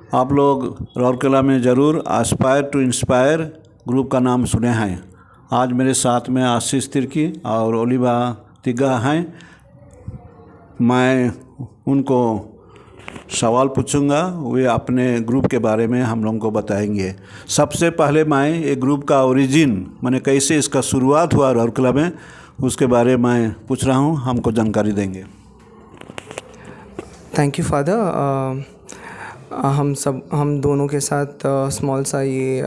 आप लोग राउरकेला में ज़रूर एस्पायर टू इंस्पायर ग्रुप का नाम सुने हैं। आज मेरे साथ में आशीष तिर्की और ओलिवा तिग्गा हैं। मैं उनको सवाल पूछूंगा, वे अपने ग्रुप के बारे में हम लोगों को बताएंगे। सबसे पहले मैं ये ग्रुप का ओरिजिन माने कैसे इसका शुरुआत हुआ राउरकेला में, उसके बारे में मैं पूछ रहा हूँ, हमको जानकारी देंगे। Thank you father. हम दोनों के साथ स्मॉल सा ये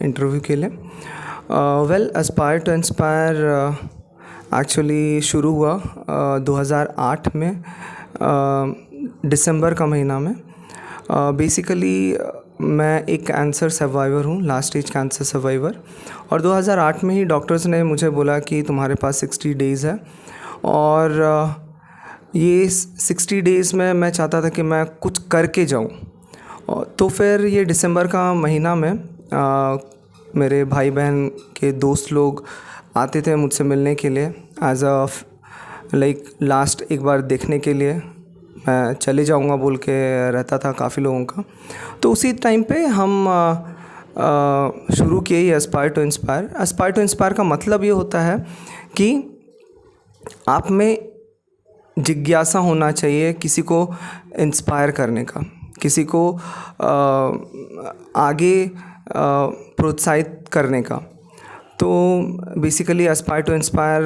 इंटरव्यू के लिए well aspire to inspire actually शुरू हुआ 2008 में दिसंबर का महीना में। बेसिकली मैं एक कैंसर सर्वाइवर हूँ, लास्ट स्टेज कैंसर सर्वाइवर, और 2008 में ही डॉक्टर्स ने मुझे बोला कि तुम्हारे पास 60 डेज़ है, और ये 60 डेज़ में मैं चाहता था कि मैं कुछ करके जाऊँ। तो फिर ये दिसंबर का महीना में मेरे भाई बहन के दोस्त लोग आते थे मुझसे मिलने के लिए, एज अ लाइक लास्ट एक बार देखने के लिए मैं चले जाऊंगा बोल के रहता था काफ़ी लोगों का। तो उसी टाइम पे हम शुरू किए ये aspire to inspire. Aspire to inspire का मतलब ये होता है कि आप में जिज्ञासा होना चाहिए किसी को इंस्पायर करने का, किसी को आगे प्रोत्साहित करने का। तो बेसिकली एस्पायर टू इंस्पायर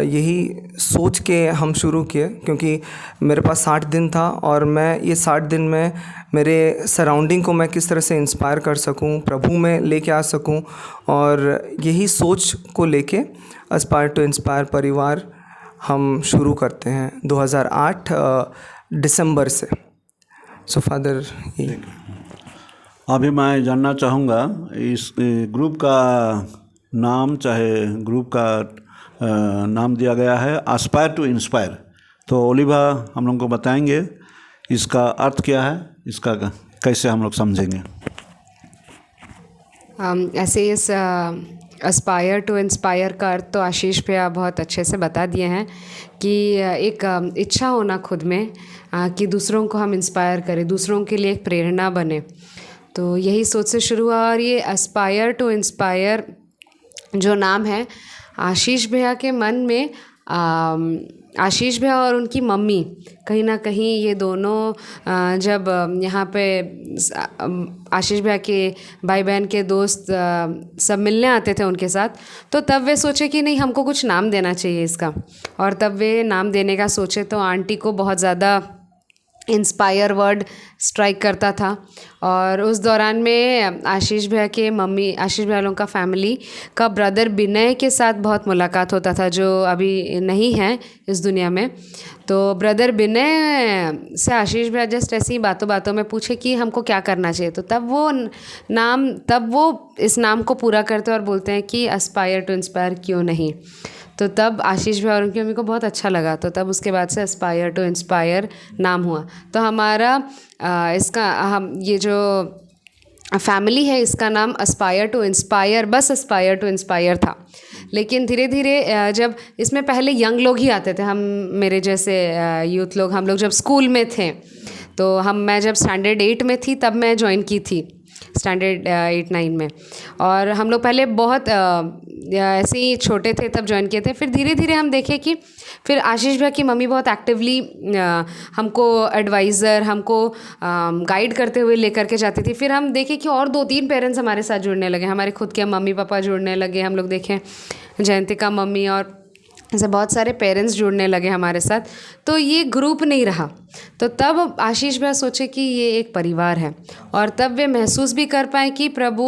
यही सोच के हम शुरू किए, क्योंकि मेरे पास 60 दिन था और मैं ये 60 दिन में मेरे सराउंडिंग को मैं किस तरह से इंस्पायर कर सकूं, प्रभु में लेके आ सकूं, और यही सोच को लेके एस्पायर टू इंस्पायर परिवार हम शुरू करते हैं 2008 दिसंबर से। सो फादर, अभी मैं जानना चाहूँगा इस ग्रुप का नाम, चाहे ग्रुप का नाम दिया गया है एस्पायर टू इंस्पायर, तो ओलिवा हम लोगों को बताएंगे इसका अर्थ क्या है, इसका कैसे हम लोग समझेंगे। ऐसे इस एस्पायर टू इंस्पायर का अर्थ तो आशीष भैया बहुत अच्छे से बता दिए हैं कि एक इच्छा होना खुद में कि दूसरों को हम इंस्पायर करें, दूसरों के लिए एक प्रेरणा बने। तो यही सोच से शुरू हुआ, और ये एस्पायर टू इंस्पायर जो नाम है, आशीष भैया के मन में आशीष भैया और उनकी मम्मी कहीं ना कहीं ये दोनों जब यहाँ पे आशीष भैया के भाई बहन के दोस्त सब मिलने आते थे उनके साथ, तो तब वे सोचे कि नहीं, हमको कुछ नाम देना चाहिए इसका। और तब वे नाम देने का सोचे तो आंटी को बहुत ज़्यादा इंस्पायर वर्ड स्ट्राइक करता था। और उस दौरान में आशीष भैया के मम्मी, आशीष भैया लोगों का फैमिली का ब्रदर विनय के साथ बहुत मुलाकात होता था, जो अभी नहीं है इस दुनिया में। तो ब्रदर विनय से आशीष भैया जस्ट ऐसी बातों बातों में पूछे कि हमको क्या करना चाहिए। तो तब वो इस नाम को पूरा करते और बोलते हैं कि एस्पायर टू इंस्पायर क्यों नहीं। तो तब आशीष भैया और उनकी मम्मी को बहुत अच्छा लगा, तो तब उसके बाद से एस्पायर टू इंस्पायर नाम हुआ। तो हमारा हम ये जो फैमिली है इसका नाम एस्पायर टू इंस्पायर, बस एस्पायर टू इंस्पायर था। लेकिन धीरे धीरे जब इसमें पहले यंग लोग ही आते थे, हम मेरे जैसे यूथ लोग, हम लोग जब स्कूल में थे, तो मैं जब स्टैंडर्ड 8 में थी तब मैं ज्वाइन की थी, स्टैंडर्ड 8-9 में। और हम लोग पहले बहुत ऐसे ही छोटे थे तब ज्वाइन किए थे। फिर धीरे धीरे हम देखे कि फिर आशीष भैया की मम्मी बहुत एक्टिवली हमको एडवाइज़र, हमको गाइड करते हुए लेकर के जाती थी। फिर हम देखे कि और 2-3 पेरेंट्स हमारे साथ जुड़ने लगे, हमारे खुद के मम्मी पापा जुड़ने लगे। हम लोग देखें जयंती का मम्मी और ऐसे बहुत सारे पेरेंट्स जुड़ने लगे हमारे साथ। तो ये ग्रुप नहीं रहा। तो तब आशीष भैया सोचे कि ये एक परिवार है, और तब वे महसूस भी कर पाए कि प्रभु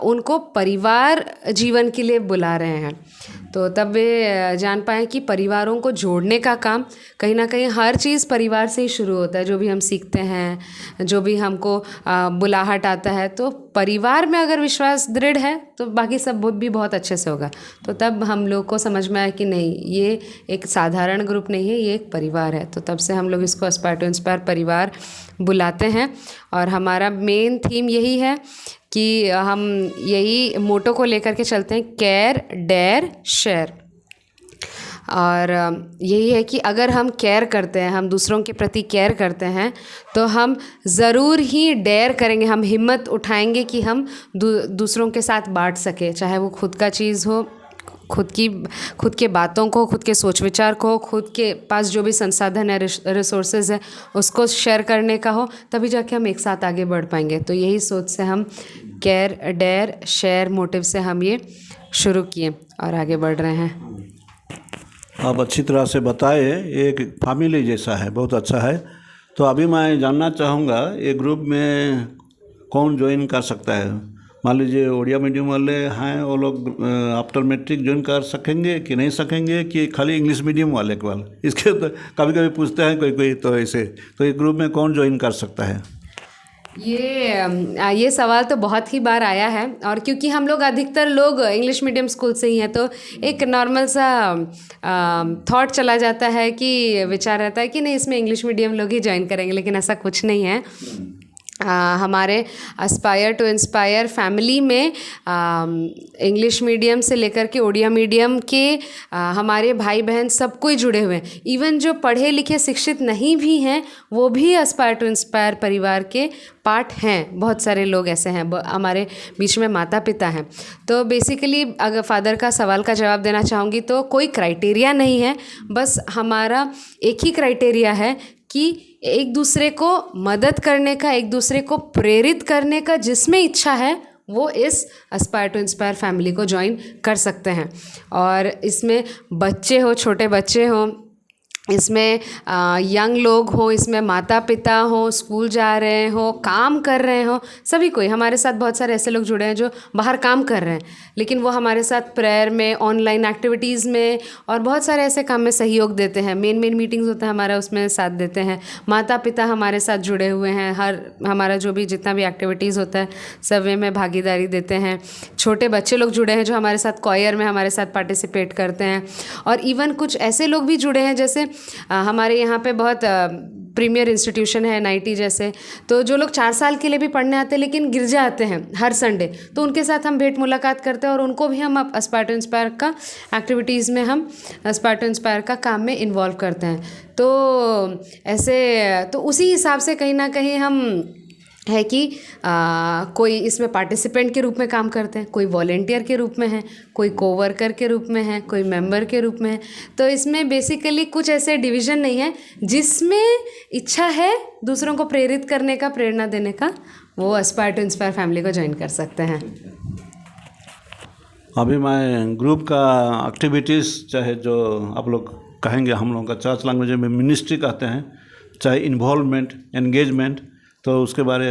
उनको परिवार जीवन के लिए बुला रहे हैं। तो तब वे जान पाए कि परिवारों को जोड़ने का काम कहीं ना कहीं हर चीज़ परिवार से ही शुरू होता है। जो भी हम सीखते हैं, जो भी हमको बुलाहट आता है, तो परिवार में अगर विश्वास दृढ़ है तो बाकी सब भी बहुत अच्छे से होगा। तो तब हम लोग को समझ में आया कि नहीं, ये एक साधारण ग्रुप नहीं है, ये एक परिवार है। तो तब से हम लोग इसको एस्पायर टू इंस्पायर परिवार बुलाते हैं। और हमारा मेन थीम यही है कि हम यही मोटो को लेकर के चलते हैं, केयर डेयर शेयर। और यही है कि अगर हम केयर करते हैं, हम दूसरों के प्रति केयर करते हैं, तो हम ज़रूर ही डेयर करेंगे, हम हिम्मत उठाएंगे कि हम दूसरों के साथ बांट सके, चाहे वो खुद का चीज़ हो, खुद के बातों को, खुद के सोच विचार को, खुद के पास जो भी संसाधन है, रिसोर्सेज है, उसको शेयर करने का हो, तभी जाके हम एक साथ आगे बढ़ पाएंगे। तो यही सोच से हम केयर, डेयर, शेयर मोटिव से हम ये शुरू किए और आगे बढ़ रहे हैं। आप अच्छी तरह से बताए, एक फैमिली जैसा है, बहुत अच्छा है। तो अभी मैं जानना चाहूँगा, ये ग्रुप में कौन ज्वाइन कर सकता है? मान लीजिए उड़िया मीडियम वाले हैं, वो लोग आफ्टर मैट्रिक ज्वाइन कर सकेंगे कि नहीं सकेंगे, कि खाली इंग्लिश मीडियम वाले केवल? इसके तो कभी कभी पूछते हैं कोई तो ऐसे, तो ये ग्रुप में कौन ज्वाइन कर सकता है? ये सवाल तो बहुत ही बार आया है, और क्योंकि हम लोग अधिकतर लोग इंग्लिश मीडियम स्कूल से ही हैं, तो एक नॉर्मल सा थॉट चला जाता है कि विचार रहता है कि नहीं, इसमें इंग्लिश मीडियम लोग ही ज्वाइन करेंगे, लेकिन ऐसा कुछ नहीं है। हमारे एस्पायर टू इंस्पायर फैमिली में इंग्लिश मीडियम से लेकर के उड़िया मीडियम के हमारे भाई बहन सब कोई जुड़े हुए हैं। इवन जो पढ़े लिखे शिक्षित नहीं भी हैं, वो भी एस्पायर टू इंस्पायर परिवार के पार्ट हैं। बहुत सारे लोग ऐसे हैं, हमारे बीच में माता पिता हैं। तो बेसिकली अगर फादर का सवाल का जवाब देना चाहूँगी, तो कोई क्राइटेरिया नहीं है, बस हमारा एक ही क्राइटेरिया है कि एक दूसरे को मदद करने का, एक दूसरे को प्रेरित करने का, जिसमें इच्छा है वो इस एस्पायर टू इंस्पायर फैमिली को ज्वाइन कर सकते हैं। और इसमें बच्चे हो, छोटे बच्चे हों, इसमें यंग लोग हों, इसमें माता पिता हों, स्कूल जा रहे हो, काम कर रहे हो, सभी कोई। हमारे साथ बहुत सारे ऐसे लोग जुड़े हैं जो बाहर काम कर रहे हैं, लेकिन वो हमारे साथ प्रेयर में, ऑनलाइन एक्टिविटीज़ में और बहुत सारे ऐसे काम में सहयोग देते हैं। मेन मीटिंग्स होता है हमारा, उसमें साथ देते हैं। माता पिता हमारे साथ जुड़े हुए हैं, हमारा जो भी जितना भी एक्टिविटीज़ होता है सब में भागीदारी देते हैं। छोटे बच्चे लोग जुड़े हैं जो हमारे साथ कॉयर में हमारे साथ पार्टिसिपेट करते हैं। और इवन कुछ ऐसे लोग भी जुड़े हैं, जैसे हमारे यहाँ पे बहुत प्रीमियर इंस्टीट्यूशन है NIT जैसे, तो जो लोग 4 साल के लिए भी पढ़ने आते हैं लेकिन गिरजा आते हैं हर संडे, तो उनके साथ हम भेंट मुलाकात करते हैं और उनको भी हम एस्पायर टू इंस्पायर का एक्टिविटीज़ में, हम एस्पायर टू इंस्पायर का काम में इन्वॉल्व करते हैं। तो ऐसे, तो उसी हिसाब से कहीं ना कहीं हम है कि कोई इसमें पार्टिसिपेंट के रूप में काम करते हैं, कोई वॉलेंटियर के रूप में है, कोई कोवर्कर के रूप में है, कोई मेंबर के रूप में है। तो इसमें बेसिकली कुछ ऐसे डिवीज़न नहीं है। जिसमें इच्छा है दूसरों को प्रेरित करने का, प्रेरणा देने का, वो एस्पायर टू इंस्पायर फैमिली को ज्वाइन कर सकते हैं। अभी मैं ग्रुप का एक्टिविटीज़, चाहे जो आप लोग कहेंगे, हम लोग का चर्च लैंग्वेज में मिनिस्ट्री कहते हैं, चाहे इन्वॉल्वमेंट, एंगेजमेंट, तो उसके बारे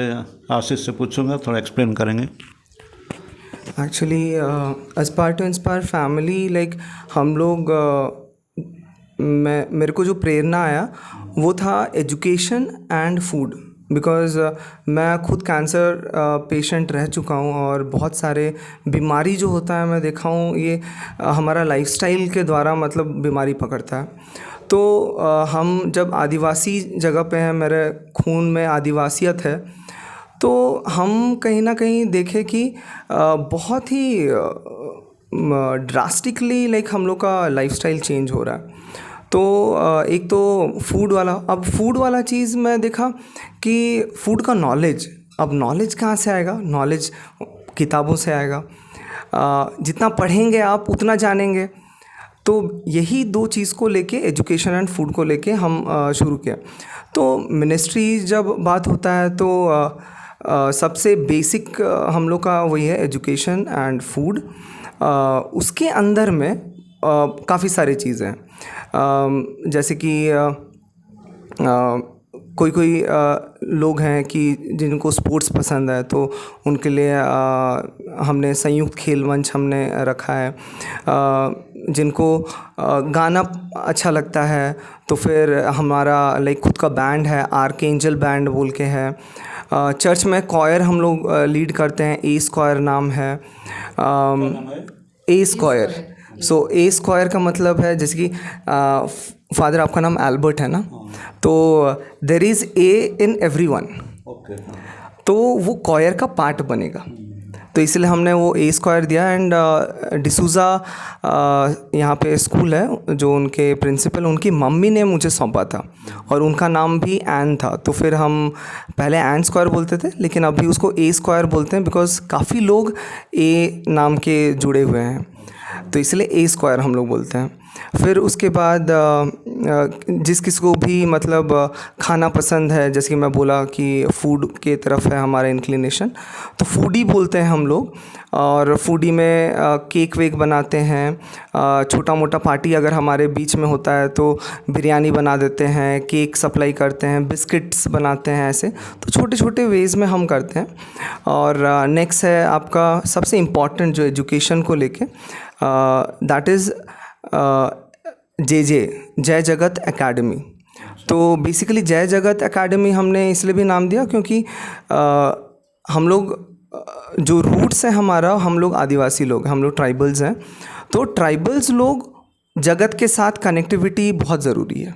आशीष से पूछूंगा, थोड़ा एक्सप्लेन करेंगे। Actually aspire to inspire family, like हम लोग मेरे को जो प्रेरणा आया वो था एजुकेशन एंड फूड, बिकॉज़ मैं खुद कैंसर पेशेंट रह चुका हूँ और बहुत सारे बीमारी जो होता है मैं देखा हूँ, ये हमारा लाइफस्टाइल के द्वारा मतलब बीमारी पकड़ता है। तो हम जब आदिवासी जगह पे हैं, मेरे खून में आदिवासियत है, तो हम कहीं ना कहीं देखें कि बहुत ही ड्रास्टिकली लाइक हम लोग का लाइफस्टाइल चेंज हो रहा है। तो एक तो फूड वाला, अब फूड वाला चीज़ मैं देखा कि फूड का नॉलेज, अब नॉलेज कहाँ से आएगा? नॉलेज किताबों से आएगा, जितना पढ़ेंगे आप उतना जानेंगे। तो यही 2 चीज़ को लेके, एजुकेशन एंड फूड को लेके हम शुरू किया। तो मिनिस्ट्री जब बात होता है तो सबसे बेसिक हम लोग का वही है, एजुकेशन एंड फूड। उसके अंदर में काफ़ी सारी चीज़ें हैं, जैसे कि कोई लोग हैं कि जिनको स्पोर्ट्स पसंद है, तो उनके लिए हमने संयुक्त खेल मंच हमने रखा है। जिनको गाना अच्छा लगता है तो फिर हमारा लाइक खुद का बैंड है, आर्कएंजल बैंड बोल के है। चर्च में कॉयर हम लोग लीड करते हैं, ए स्क्वायर नाम है, ए स्क्वायर। सो ए स्क्वायर का मतलब है, जैसे कि फादर आपका नाम एल्बर्ट है ना, तो there is a in everyone, तो वो कॉयर का पार्ट बनेगा। तो इसलिए हमने वो ए स्क्वायर दिया। एंड डिसूज़ा यहाँ पे स्कूल है, जो उनके प्रिंसिपल उनकी मम्मी ने मुझे सौंपा था और उनका नाम भी एन था। तो फिर हम पहले एन स्क्वायर बोलते थे, लेकिन अभी उसको ए स्क्वायर बोलते हैं बिकॉज काफ़ी लोग ए नाम के जुड़े हुए हैं, तो इसलिए ए स्क्वायर हम लोग बोलते हैं। फिर उसके बाद जिस किसी को भी मतलब खाना पसंद है, जैसे कि मैं बोला कि फूड के तरफ है हमारा इंक्लिनेशन, तो फूडी बोलते हैं हम लोग। और फूडी में केक वेक बनाते हैं, छोटा मोटा पार्टी अगर हमारे बीच में होता है तो बिरयानी बना देते हैं, केक सप्लाई करते हैं, बिस्किट्स बनाते हैं, ऐसे तो छोटे छोटे वेज़ में हम करते हैं। और नेक्स्ट है आपका सबसे इम्पॉर्टेंट जो एजुकेशन को लेके, दैट इज़ जय जगत एकेडमी। तो बेसिकली जय जगत एकेडमी हमने इसलिए भी नाम दिया क्योंकि हम लोग जो रूट्स है हमारा, हम लोग आदिवासी लोग, हम लोग ट्राइबल्स हैं, तो ट्राइबल्स लोग जगत के साथ कनेक्टिविटी बहुत ज़रूरी है।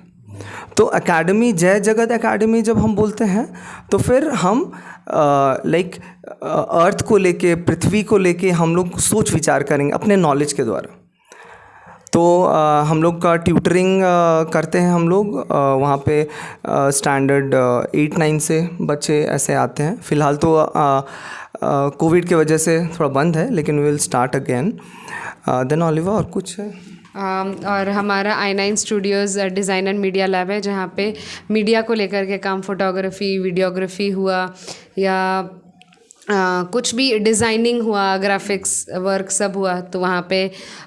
तो एकेडमी, जय जगत एकेडमी जब हम बोलते हैं तो फिर हम लाइक अर्थ को लेके, पृथ्वी को लेके हम लोग सोच विचार करेंगे अपने नॉलेज के द्वारा। तो हम लोग का ट्यूटरिंग करते हैं हम लोग वहाँ पे स्टैंडर्ड 8-9 से बच्चे ऐसे आते हैं। फ़िलहाल तो कोविड की वजह से थोड़ा बंद है, लेकिन we will start again. Then ओलिवा और कुछ है? और हमारा i9 studios design and media lab है, जहाँ पे मीडिया को लेकर के काम, फोटोग्राफी, वीडियोग्राफी हुआ या कुछ भी डिज़ाइनिंग हुआ, ग्राफिक्स वर्क सब हुआ, तो वहाँ पे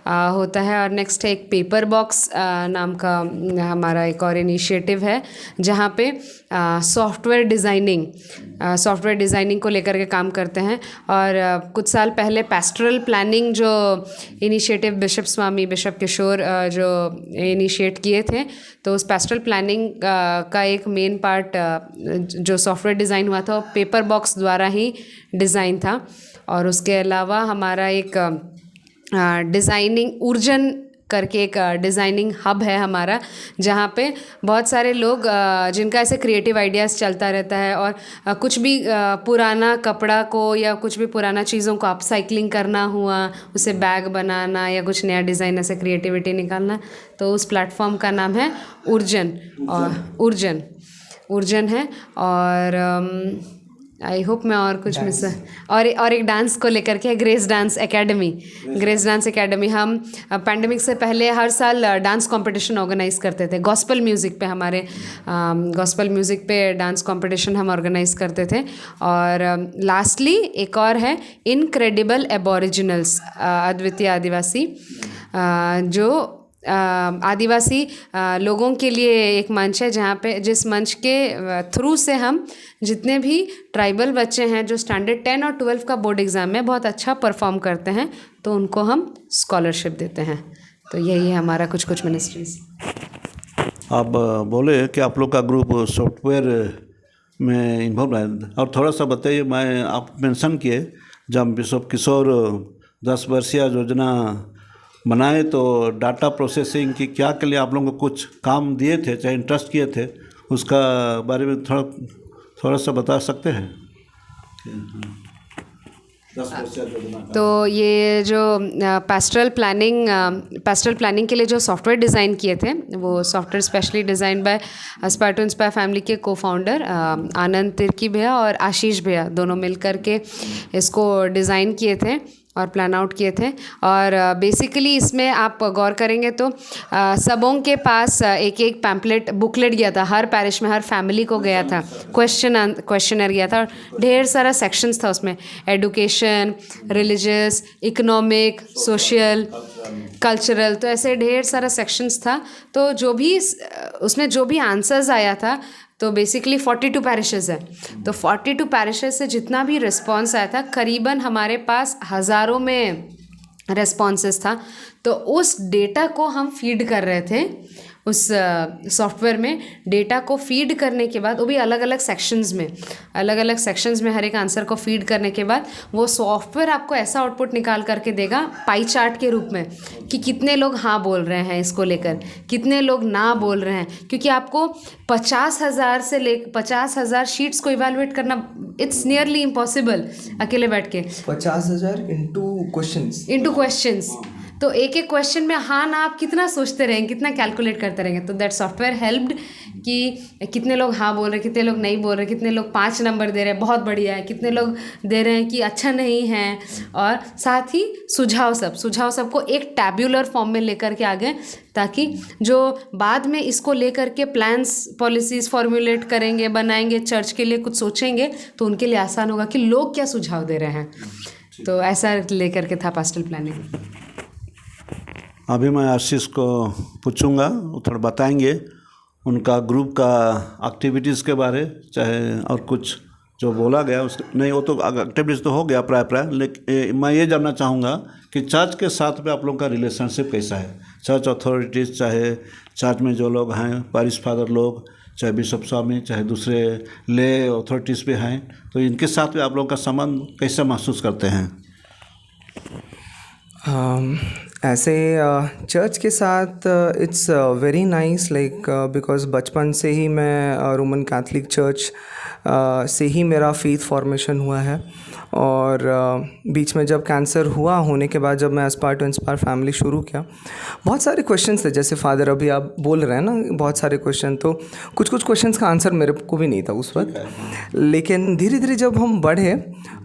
होता है। और नेक्स्ट है एक पेपर बॉक्स नाम का हमारा एक और इनिशिएटिव है, जहाँ पे सॉफ्टवेयर डिज़ाइनिंग को लेकर के काम करते हैं। और कुछ साल पहले पेस्टरल प्लानिंग जो इनिशिएटिव बिशप किशोर जो इनिशिएट किए थे, तो उस पेस्टरल प्लानिंग का एक मेन पार्ट जो सॉफ्टवेयर डिज़ाइन हुआ था वो पेपर बॉक्स द्वारा ही डिज़ाइन था। और उसके अलावा हमारा एक डिज़ाइनिंग ऊर्जन करके एक डिज़ाइनिंग हब है हमारा, जहाँ पे बहुत सारे लोग जिनका ऐसे क्रिएटिव आइडियाज़ चलता रहता है, और कुछ भी पुराना कपड़ा को या कुछ भी पुराना चीज़ों को अपसाइक्लिंग करना हुआ, उसे बैग बनाना या कुछ नया डिज़ाइन, ऐसे क्रिएटिविटी निकालना, तो उस प्लेटफॉर्म का नाम है ऊर्जन। और ऊर्जन है। और आई होप मैं और कुछ मिस, और एक डांस को लेकर के ग्रेस डांस एकेडमी। हम पैंडेमिक से पहले हर साल डांस कंपटीशन ऑर्गेनाइज करते थे। गॉस्पल म्यूज़िक पे हमारे गॉस्पल म्यूज़िक पे डांस कंपटीशन हम ऑर्गेनाइज करते थे। और लास्टली एक और है इनक्रेडिबल एबोरिजिनल्स, अद्वितीय आदिवासी, जो आदिवासी लोगों के लिए एक मंच है, जहाँ पे जिस मंच के थ्रू से हम जितने भी ट्राइबल बच्चे हैं जो स्टैंडर्ड 10 और 12 का बोर्ड एग्ज़ाम में बहुत अच्छा परफॉर्म करते हैं, तो उनको हम स्कॉलरशिप देते हैं। तो यही है हमारा कुछ मिनिस्ट्रीज। आप बोले कि आप लोग का ग्रुप सॉफ्टवेयर में इन्वॉल्व है, और थोड़ा सा बताइए। आप मेंशन किए जब बिशप किशोर 10 वर्षीय योजना बनाए, तो डाटा प्रोसेसिंग की क्या के लिए आप लोगों को कुछ काम दिए थे, चाहे इंटरेस्ट किए थे, उसका बारे में थोड़ा सा बता सकते हैं? तो ये जो पेस्टरल प्लानिंग के लिए जो सॉफ्टवेयर डिज़ाइन किए थे, वो software specially design by aspire to inspire family के को-फाउंडर आनंद तिर्की भैया और आशीष भैया, दोनों मिलकर के इसको डिज़ाइन किए थे और प्लान आउट किए थे। और बेसिकली इसमें आप गौर करेंगे तो सबों के पास एक पैम्पलेट बुकलेट गया था, हर पैरिश में हर फैमिली को गया था, क्वेश्चनर गया था, और ढेर सारा सेक्शंस था उसमें, education, religious, economic, social, cultural, तो ऐसे ढेर सारा सेक्शंस था। तो जो भी उसमें जो भी आंसर्स आया था, तो बेसिकली 42 पैरिशेस है, तो 42 पैरिशेस से जितना भी रिस्पॉन्स आया था, करीबन हमारे पास हज़ारों में रिस्पॉन्सेस था। तो उस डेटा को हम फीड कर रहे थे उस सॉफ्टवेयर में डेटा को फीड करने के बाद, वो भी अलग अलग सेक्शंस में हर एक आंसर को फीड करने के बाद वो सॉफ्टवेयर आपको ऐसा आउटपुट निकाल करके देगा पाई चार्ट के रूप में कि कितने लोग हाँ बोल रहे हैं इसको लेकर, कितने लोग ना बोल रहे हैं। क्योंकि आपको 50,000 शीट्स को इवैल्यूएट करना, इट्स नियरली इम्पॉसिबल अकेले बैठ के। 50,000 इंटू क्वेश्चंस, तो एक एक क्वेश्चन में हाँ ना आप कितना सोचते रहेंगे, कितना कैलकुलेट करते रहेंगे। तो दैट सॉफ्टवेयर हेल्प्ड कि कितने लोग हाँ बोल रहे हैं, कितने लोग नहीं बोल रहे, कितने लोग 5 नंबर दे रहे हैं बहुत बढ़िया है, कितने लोग दे रहे हैं कि अच्छा नहीं है, और साथ ही सुझाव सबको एक टैब्यूलर फॉर्म में लेकर के आ गए, ताकि जो बाद में इसको लेकर के प्लान्स पॉलिसीज़ फॉर्मुलेट करेंगे, बनाएंगे, चर्च के लिए कुछ सोचेंगे, तो उनके लिए आसान होगा कि लोग क्या सुझाव दे रहे हैं। तो ऐसा लेकर के था पास्टल प्लानिंग। अभी मैं आशीष को पूछूंगा, वो थोड़ा बताएंगे उनका ग्रुप का एक्टिविटीज़ के बारे, चाहे और कुछ जो बोला गया उस नहीं, वो तो एक्टिविटीज़ तो हो गया प्राय, लेकिन मैं ये जानना चाहूँगा कि चर्च के साथ में आप लोगों का रिलेशनशिप कैसा है। चर्च अथॉरिटीज़, चाहे चर्च में जो लोग हैं, पारिश फादर लोग, चाहे बिशप स्वामी, चाहे दूसरे ले अथॉरिटीज़ भी हैं, तो इनके साथ में आप लोगों का संबंध कैसे महसूस करते हैं? ऐसे चर्च के साथ it's very nice, like because बचपन से ही मैं रोमन कैथलिक चर्च से ही मेरा फेथ फॉर्मेशन हुआ है। और बीच में जब कैंसर होने के बाद जब मैं एस्पायर टू इंस्पायर फैमिली शुरू किया, बहुत सारे क्वेश्चंस थे, जैसे फादर अभी आप बोल रहे हैं ना, बहुत सारे क्वेश्चन, तो कुछ क्वेश्चंस का आंसर मेरे को भी नहीं था उस वक्त। लेकिन धीरे धीरे जब हम बढ़े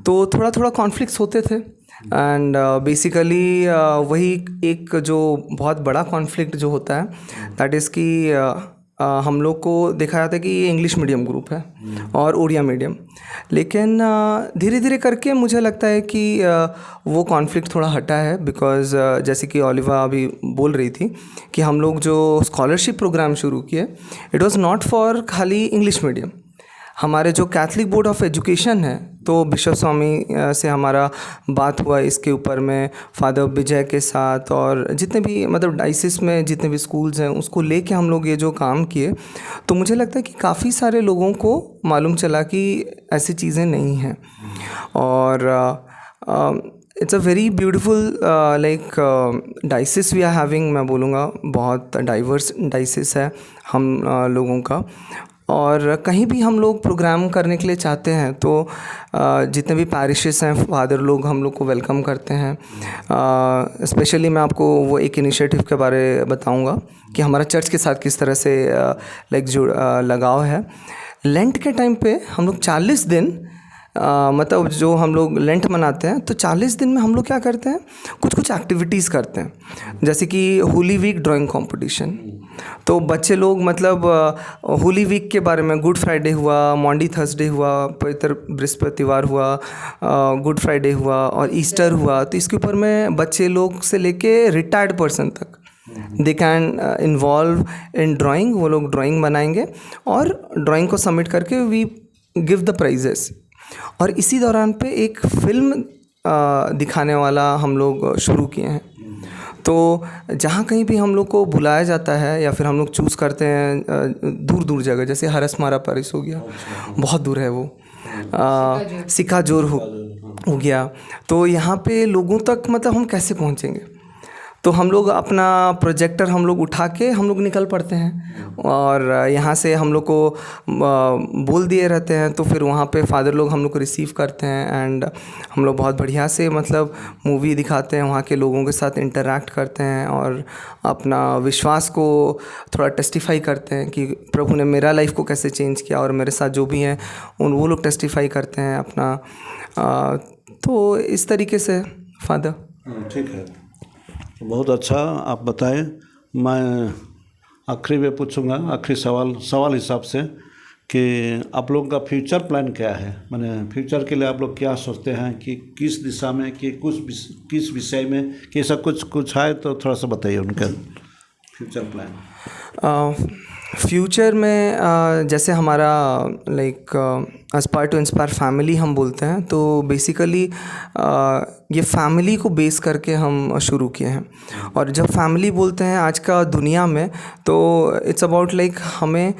तो थोड़ा कॉन्फ्लिक्ट्स होते थे। एंड बेसिकली वही एक जो बहुत बड़ा कॉन्फ्लिक्ट जो होता है, दैट इज़ कि हम लोग को देखा जाता है कि ये इंग्लिश मीडियम ग्रुप है और उड़िया मीडियम, लेकिन धीरे धीरे करके मुझे लगता है कि वो कॉन्फ्लिक्ट थोड़ा हटा है। बिकॉज़ जैसे कि ओलिवा अभी बोल रही थी कि हम लोग जो स्कॉलरशिप प्रोग्राम शुरू किए, इट वाज नॉट फॉर खाली इंग्लिश मीडियम। हमारे जो कैथलिक बोर्ड ऑफ एजुकेशन है, तो बिशप स्वामी से हमारा बात हुआ इसके ऊपर में, फादर विजय के साथ, और जितने भी मतलब डाइसिस में जितने भी स्कूल्स हैं उसको लेके हम लोग ये जो काम किए, तो मुझे लगता है कि काफ़ी सारे लोगों को मालूम चला कि ऐसी चीज़ें नहीं हैं। और it's a very beautiful like dices we are having, मैं बोलूँगा बहुत डाइवर्स डाइसिस है हम लोगों का। और कहीं भी हम लोग प्रोग्राम करने के लिए चाहते हैं तो जितने भी पैरिशेस हैं, फादर लोग हम लोग को वेलकम करते हैं। स्पेशली मैं आपको वो एक इनिशिएटिव के बारे बताऊंगा कि हमारा चर्च के साथ किस तरह से लाइक जो लगाव है। लेंट के टाइम पे हम लोग 40 दिन मतलब जो हम लोग लेंट मनाते हैं, तो 40 दिन में हम लोग क्या करते हैं, कुछ एक्टिविटीज़ करते हैं, जैसे कि होली वीक ड्राइंग कंपटीशन। तो बच्चे लोग मतलब होली वीक के बारे में, गुड फ्राइडे हुआ, मॉन्डी थर्सडे हुआ, पवित्र बृहस्पतिवार हुआ, गुड फ्राइडे हुआ और ईस्टर हुआ, तो इसके ऊपर में बच्चे लोग से लेके रिटायर्ड पर्सन तक they can involve in drawing. वो लोग ड्राइंग बनाएंगे और ड्राइंग को सबमिट करके वी गिव द प्राइजेस। और इसी दौरान पे एक फ़िल्म दिखाने वाला हम लोग शुरू किए हैं। तो जहाँ कहीं भी हम लोग को बुलाया जाता है या फिर हम लोग चूज़ करते हैं दूर जगह, जैसे हरसमारा पारिस हो गया, बहुत दूर है वो, सिकाजोर हो गया, तो यहाँ पे लोगों तक मतलब हम कैसे पहुँचेंगे। तो हम लोग अपना प्रोजेक्टर हम लोग उठा के हम लोग निकल पड़ते हैं और यहाँ से हम लोग को बोल दिए रहते हैं, तो फिर वहाँ पे फादर लोग हम लोग को रिसीव करते हैं एंड हम लोग बहुत बढ़िया से मतलब मूवी दिखाते हैं, वहाँ के लोगों के साथ इंटरैक्ट करते हैं और अपना विश्वास को थोड़ा टेस्टिफाई करते हैं कि प्रभु ने मेरा लाइफ को कैसे चेंज किया, और मेरे साथ जो भी हैं वो लोग टेस्टिफाई करते हैं अपना। तो इस तरीके से फादर। ठीक है, बहुत अच्छा आप बताएं। मैं आखिरी में पूछूंगा, आखिरी सवाल हिसाब से, कि आप लोगों का फ्यूचर प्लान क्या है, माने फ्यूचर के लिए आप लोग क्या सोचते हैं कि किस दिशा में, कि किस विषय में, कि ऐसा कुछ है तो थोड़ा सा बताइए उनका फ्यूचर प्लान। फ्यूचर में जैसे हमारा like aspire to inspire family हम बोलते हैं, तो बेसिकली ये फैमिली को बेस करके हम शुरू किए हैं। और जब फैमिली बोलते हैं आज का दुनिया में, तो इट्स अबाउट लाइक हमें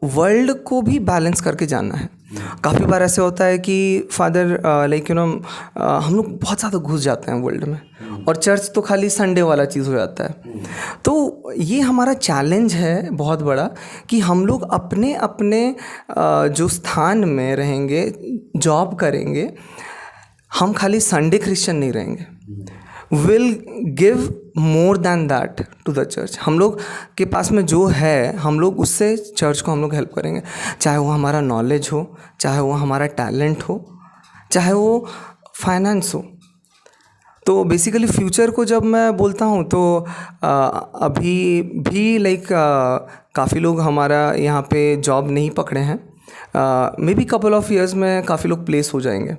वर्ल्ड को भी बैलेंस करके जानना है। काफ़ी बार ऐसे होता है कि फादर लाइक हम लोग बहुत ज़्यादा घुस जाते हैं वर्ल्ड में, और चर्च तो खाली संडे वाला चीज़ हो जाता है। तो ये हमारा चैलेंज है बहुत बड़ा कि हम लोग अपने अपने जो स्थान में रहेंगे, जॉब करेंगे, हम खाली संडे क्रिश्चियन नहीं रहेंगे। Will give more than that to the church. हम लोग के पास में जो है, हम लोग उससे चर्च को हम लोग हेल्प करेंगे, चाहे वो हमारा नॉलेज हो, चाहे वो हमारा टैलेंट हो, चाहे वो फाइनेंस हो। तो बेसिकली फ्यूचर को जब मैं बोलता हूँ तो अभी भी लाइक काफ़ी लोग हमारा यहाँ पे जॉब नहीं पकड़े हैं। May be couple of years में काफ़ी लोग प्लेस हो जाएंगे,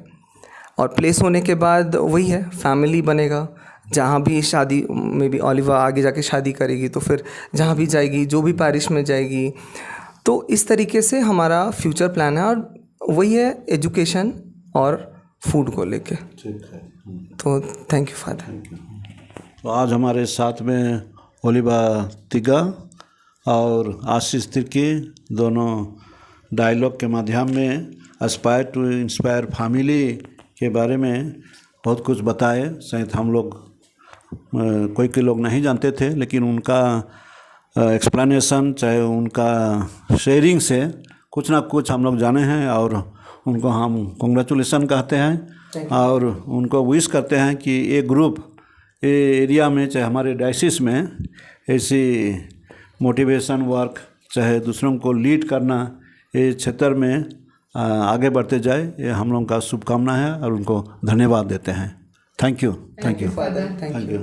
और प्लेस होने के बाद वही है, फैमिली बनेगा। जहाँ भी शादी, मे बी ओलिवा आगे जाके शादी करेगी, तो फिर जहाँ भी जाएगी, जो भी पैरिश में जाएगी, तो इस तरीके से हमारा फ्यूचर प्लान है। और वही है एजुकेशन और फूड को लेके। ठीक है। तो थैंक यू फादर। तो आज हमारे साथ में ओलिवा तिगा और आशीष तिर्की दोनों डायलॉग के माध्यम में एस्पायर टू इंस्पायर फैमिली के बारे में बहुत कुछ बताए। शायद हम लोग कोई लोग नहीं जानते थे, लेकिन उनका एक्सप्लेनेशन, चाहे उनका शेयरिंग से कुछ ना कुछ हम लोग जाने हैं, और उनको हम कॉन्ग्रेचुलेसन कहते हैं, और उनको विश करते हैं कि ये ग्रुप ये एरिया में, चाहे हमारे डायसिस में, ऐसी मोटिवेशन वर्क, चाहे दूसरों को लीड करना, ये क्षेत्र में आगे बढ़ते जाए, ये हम लोगों का शुभकामना है, और उनको धन्यवाद देते हैं। Thank you. Father, thank you.